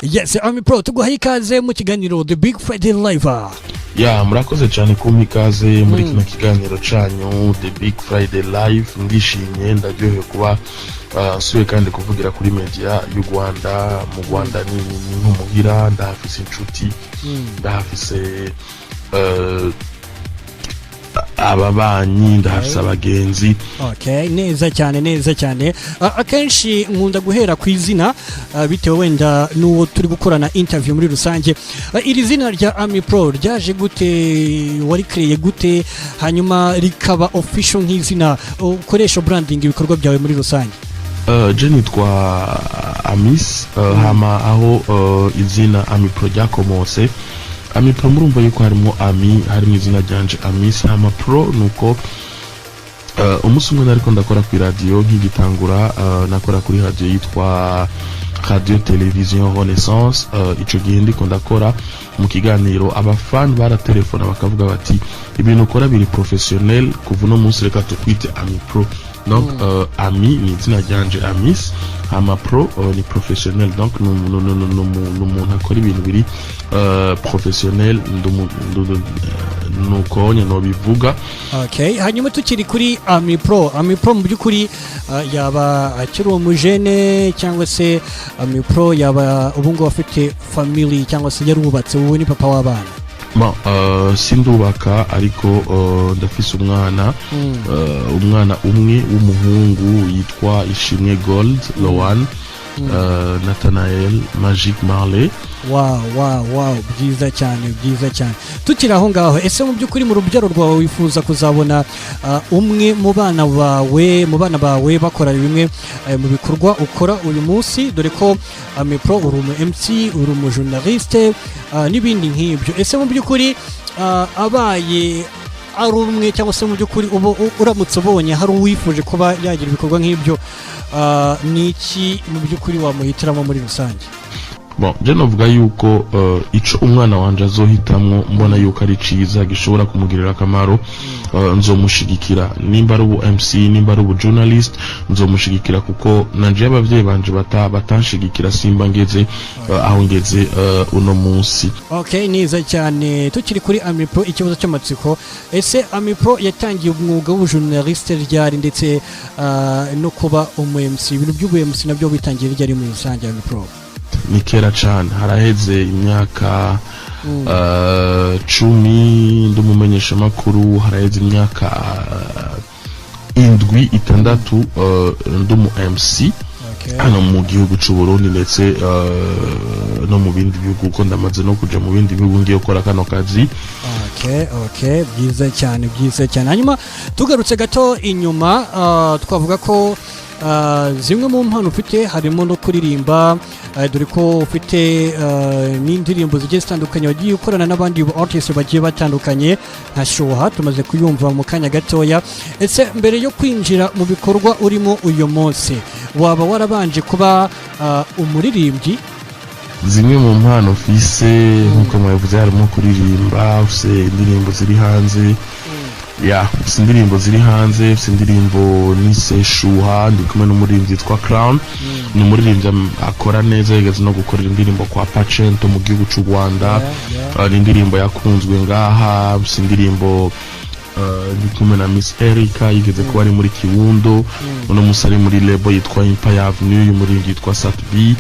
Yes, Pro tuguhaye ikaze mu kiganiro The Big Friday Live. Ya murakoze cyane kumpa ikaze muri kino kiganiro canyu The Big Friday Live. Ndishimye ndaryohewe kuba suye kandi kuvugira kuri media y'u Rwanda. Mu Rwanda ni nkumuhira, ndahafise inshuti, ndahafise ababanyi, ndahafise abagenzi. Okay, neza cyane. Akenshi nkunda guhera ku izina bitewe wenda n'uwo turi gukorana interview muri rusange. Iri zina rya Pro ryaje gute, wari create gute, hanyuma rikaba official nk'izina ukoresha branding ibikorwa byawe muri rusange? Je nitwa Amis, hama aho izina Pro ryakomotse. Pro murumva yuko harimo harimo izina ryanje Amis, hama Pro nuko umunsi umwe nariko ndakora ku radio nk'igitangura, nakora kuri radio yitwa Radio Television Renaissance. Ico gihe ndiko ndakora mu kiganiro, abafan baratelefona bakavuga bati ibintu ukora biri professionnel, kuva no munsi reka tukwite Pro. Donc ni izina ryanje Amis, hama Pro ni professionnel, donc n'umuntu akora ibintu biri professionnel, nuko no bivuga. Okay, hanyuma tukiri kuri Pro mu byukuri yaba akiri umujene cyangwa se Pro yaba ubungu afite family cyangwa se yarubatse, ubu ni papa w'abana? Sindubaka ariko ndafise umwana umwe w'umuhungu yitwa Ishimwe Gold Lowan Nathanael Magic Marley. Wow, byiza cyane. Tukiri aho ngaho, ese mu byukuri mu rubyaro rwawe wifuza kuzabona umwe mu bana bawe bakora bimwe mu bikorwa ukora uyu munsi, dore ko Pro uri umu MC, uri umu journaliste n'ibindi nk'ibyo. Ese mu byukuri abaye ari umwe, cyangwa se mu byukuri uramutse ubonye hari uwifuje kuba yagira ibikorwa nk'ibyo, niki mu byukuri wamuhitiramo muri rusange? Je novuga yuko ico umwana wanje azohitamwo mbona yuko ari cyiza, gishobora kumugirira akamaro, nzomushigikira. Nimba ari ubu MC, nimba ari ubu journalist, nzomushigikira kuko nanje abavyeyi banje batanshigikira simba ngeze aho ngeze uno munsi. Okay, neza cyane. Tukiri kuri Pro, ikibazo cy'amatsiko, ese Pro yatangiye umwuga w'ubujournaliste ryari, ndetse no kuba umu MC, ibintu by'ubu MC nabyo bitangiye ryari muri rusange Pro? Ni kera cyane, haraheze imyaka 10 ndumumenyesha makuru, haraheze imyaka 7-6 ndumu MC hano mu gihugu cy'u Burundi, ndetse no mu bindi bihugu, uko ndamaze no kuja mu bindi bihugu ngiye gukora kano kazi. Okay, byiza cyane. Hanyuma tugarutse gato inyuma, twavuga ko zimwe mu mpano ufite harimo no kuririmba, dore ko ufite n'indirimbo zigiye zitandukanye wagiye ukorana n'abandi artists bagiye batandukanye nka Shoha, tumaze kuyumva mu kanya gatoya. Ese mbere yo kwinjira mu bikorwa urimo uyu munsi, waba warabanje kuba umuririmbyi? Zimwe mu mpano ufise nkuko mwavuze harimo kuririmba, ufise indirimbo ziri hanze. Ufise indirimbo ziri hanze, ufise indirimbo nise Shuha, ndi kumwe n'umuririmbyi yitwa Crown. Ni umuririmbyi akora neza, yigeze no gukorera indirimbo kwa Pacento mu gihugu cy'u Rwanda. Ni indirimbo yakunzwe ngaha. Ufise indirimbo ndi kumwe na Miss Erica, yigeze kuba ari muri Kiwundo. Uno musari muri label yitwa Empire Avenue, y'umuririmbyi yitwa Satbi.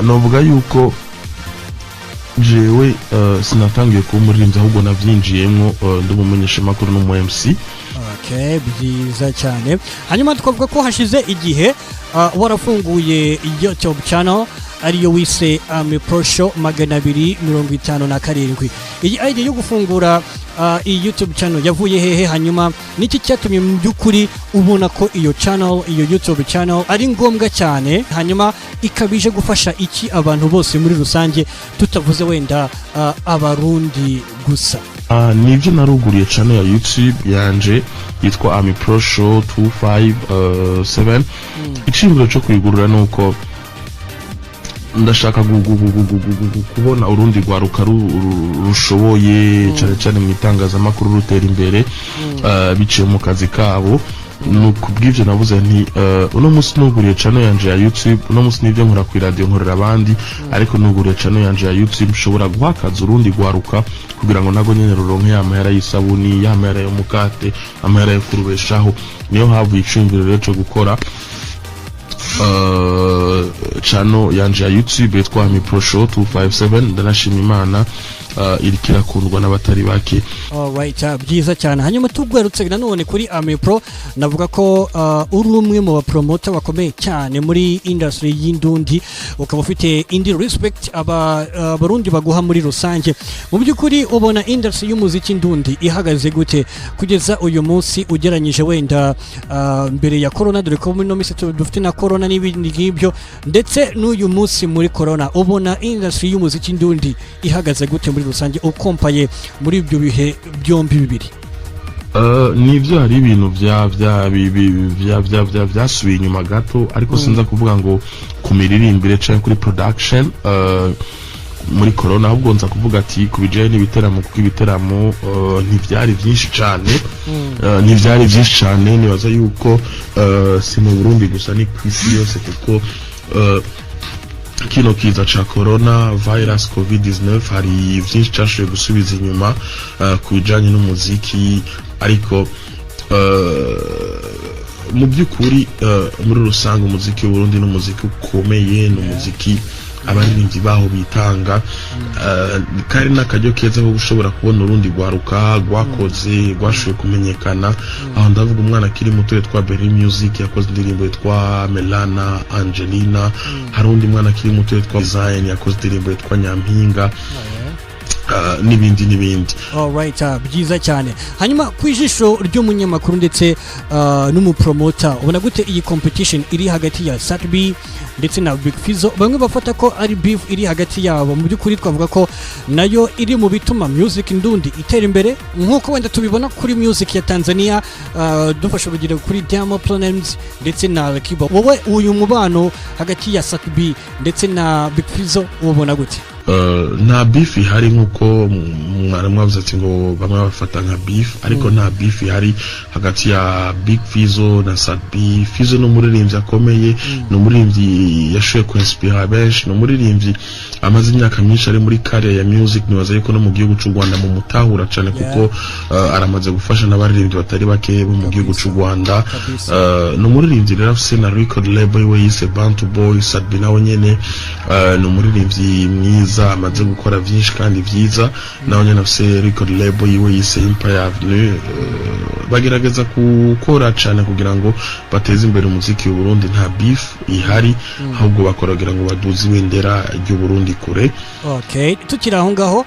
Novuga yuko jewe sinatangiye kuba umuririmbyi, ahubwo navyinjiyemwo ndumumenyesha makuru no mu MC. Okay, byiza cyane. Hanyuma twavuga ko hashize igihe warafunguye YouTube channel ariyo wise Pro Show 257. Iyi idea yo gufungura iyi YouTube channel yavuye hehe, hanyuma niki cyatumye mu byukuri ubona ko iyo YouTube channel ari ngombwa cyane, hanyuma ikabije gufasha iki abantu bose muri rusange, tutavuze wenda abarundi gusa? Nibyo naruguriye channel ya YouTube yanje yitwa Pro Show 257. Iciyumviro cyo kuyigurura nuko ndashaka kubona urundi rwaruka rushoboye cyane mu itangazamakuru rutera imbere biciye mu kazi kabo. kubw'ivyo navuze nti uno munsi nuguriye channel yanje ya YouTube, uno munsi nivyo nkora ku radio nkorera abandi, ariko nuguriye channel yanje ya YouTube nshobora guhakaza urundi gwaruka kugira ngo nago nyene ruronke amahera y'isabuni, y'amahera yo mukate, amahera yo kurubeshaho. Niyo havuye icumviro rero cyo gukora channel yanje ya YouTube yitwa Umva Show 257. Ndanashima Imana iriko irakundwa n'abatari bake. Alright, byiza cyane. Hanyuma tugwerutse nanone kuri Umva, navuga ko uri umwe mu bapromoter bakomeye cyane muri industry y'indundi, ukaba ufite indi respect abarundi baguha muri rusange. Mu byukuri ubona industry y'umuziki ndundi ihagaze gute kugeza uyu munsi ugeranyije wenda mbere ya corona, dore ko muri no minsi dufite na corona n'ibindi ngibyo, ndetse n'uyu munsi muri corona, ubona industry y'umuziki ndundi ihagaze gute muri rusange ukompaye muri ibyo bihe byombi bibiri? Nivyo hari ibintu vyasubiye inyuma gato, ariko sinza kuvuga ngo kumiririmbire canke kuri production muri corona, ahubwo nza kuvuga ati kubijanye n'ibiteramo, kuko ibiteramo ntivyari byinshi cyane, nibaza yuko si mu Burundi gusa ni kw'isi yose, kuko kino kiza cha corona virus covid-19 hari byinshi cyashoboye gusubiza inyuma ku bijanye n'umuziki, ariko mu by'ukuri muri rusange umuziki w'Uburundi n'umuziki ukomeye, n'umuziki abaririmbyi baho bitanga, kari n'akaryo keza ko gushobora kubona urundi gwaruka gwakoze gwashoboye kumenyekana. Aho ndavuga umwana akiri muto yitwa Berry Music yakoze indirimbo yitwa Melana Angelina, hari undi mwana akiri muto yitwa Zion yakoze indirimbo yitwa Nyampinga, n'ibindi. Alright, byiza cyane. Hanyuma kwijisho ry'umunyamakuru ndetse numupromoter, ubona gute iyi competition iri hagati ya Satbi ndetse na Big Fizzo? Bamwe bafata ko ari beef iri hagati yabo, mu byukuri twavuga ko nayo iri mu bituma music ndundi itera imbere, nkuko wenda tubibona kuri music ya Tanzania. Dufasha urugero kuri Diamond Platnumz ndetse na Kibo. Wowe uyu mubano hagati ya Satbi ndetse na Big Fizzo ubona gute? Nta beef ihari nkuko mwavuze ati ngo bamwe bafata nka beef, ariko nta beef ihari hagati ya Big Fizzo na Satbi. Fizzo no muririmbyi akomeye, no muririmbyi yashoboye kuinspira benshi, no muririmbyi amaze imyaka myinshi ari muri career ya music. Nibaza yuko no mu gihugu cy'u Rwanda mu mutahura cyane, kuko aramaze gufasha n'abaririmbyi batari bake bo mu gihugu cy'u Rwanda. No muririmbyi rero afise na record label we yise Bantu Boy. Satbi nawe nyene no muririmbyi mwiza, amaze gukora byinshi kandi byiza, nawe nyene afise record label yiwe yise Empire Avenue. Bagerageza gukora cyane kugira ngo bateze imbere umuziki w'u Burundi. Nta beef ihari, ahubwo bakoragira ngo baduze ibendera ry'u Burundi kure. Okay, tukiri aho ngaho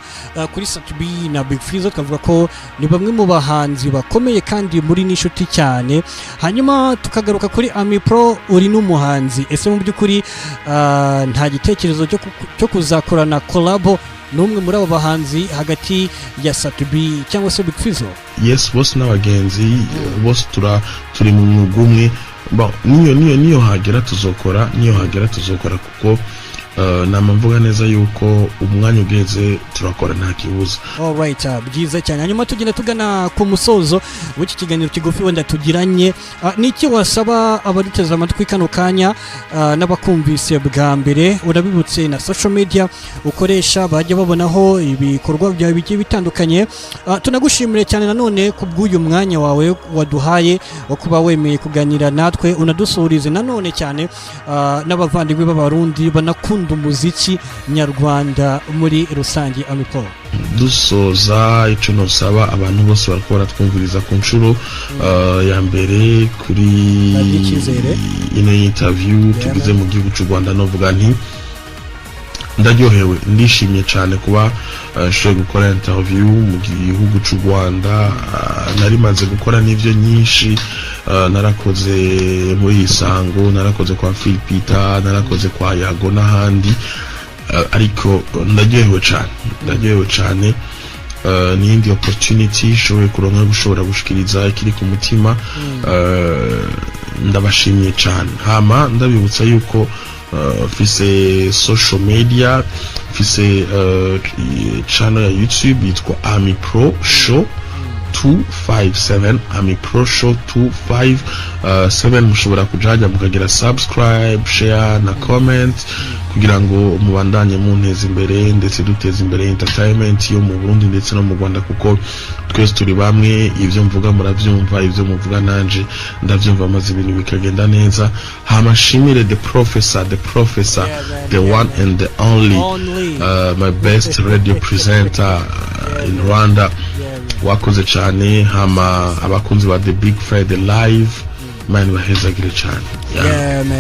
kuri Satbi na Big Fizzo, twavuga ko ni bamwe mu bahanzi bakomeye kandi muri n'inshuti cyane. Hanyuma tukagaruka kuri Umva, uri n'umuhanzi, ese mu byukuri nta gitekerezo cyo kuzakorana collabo n'umwe muri abo bahanzi hagati ya Satbi cyangwa se Big Fizzo? Yes, bose n'abagenzi, bose turi mu mwuga umwe. Niyo hagera tuzokora, kuko namamvuga neza yuko umwanya ugeze turakora nta kibuza. Alright, byiza cyane. Hanyuma tugenda tugana ku musozo w'iki kiganiro kigufi wenda tugiranye, niki wasaba abaduteze amatwi kano kanya n'abakumvise bwa mbere? Urabibutse na social media ukoresha bajya babonaho ibikorwa byawe bigiye bitandukanye. Tunagushimire cyane nanone kubw'uyu mwanya wawe waduhaye wo kuba wemeye kuganira natwe, unadusurize nanone cyane n'abavandimwe b'abarundi banakunda umuziki nyarwanda muri rusange. Umva, dusoza icyo nosaba abantu bose barakora twumviriza ku nshuro ya mbere kuri ino interview tugize mu gihugu cy'u Rwanda, novuga nti ndaryohewe, ndishimye cyane kuba nshoboye gukora interview mu gihugu cy'u Rwanda. Nari maze gukora n'ivyo nyinshi, narakoze muri Isango, narakoze kwa Philipita, narakoze kwa Yago n'ahandi, ariko ndaryohewe cyane. N'indi opportunity shoboye kuronka gushobora gushikiriza ikiri ku mutima, ndabashimiye cyane. Hama ndabibutsa yuko fise social media, fise channel ya YouTube yitwa Umva Show 257 ami pro show 257 mushobora kujaja mukagira subscribe, share na comment kugira ngo mubandanye munteza imbere ndetse duteza imbere entertainment yo mu Burundi ndetse no mu Rwanda kuko twese turi bamwe. Ivyo mvuga muravyumva, ivyo muvuga nanje ndavyumva, maze ibintu bikagenda neza. Hamashimire the professor, the one and the only my best radio presenter in Rwanda. Wakoze cyane. Hama abakunzi ba The Big Friday live, man bahezagire cyane. Yeah man.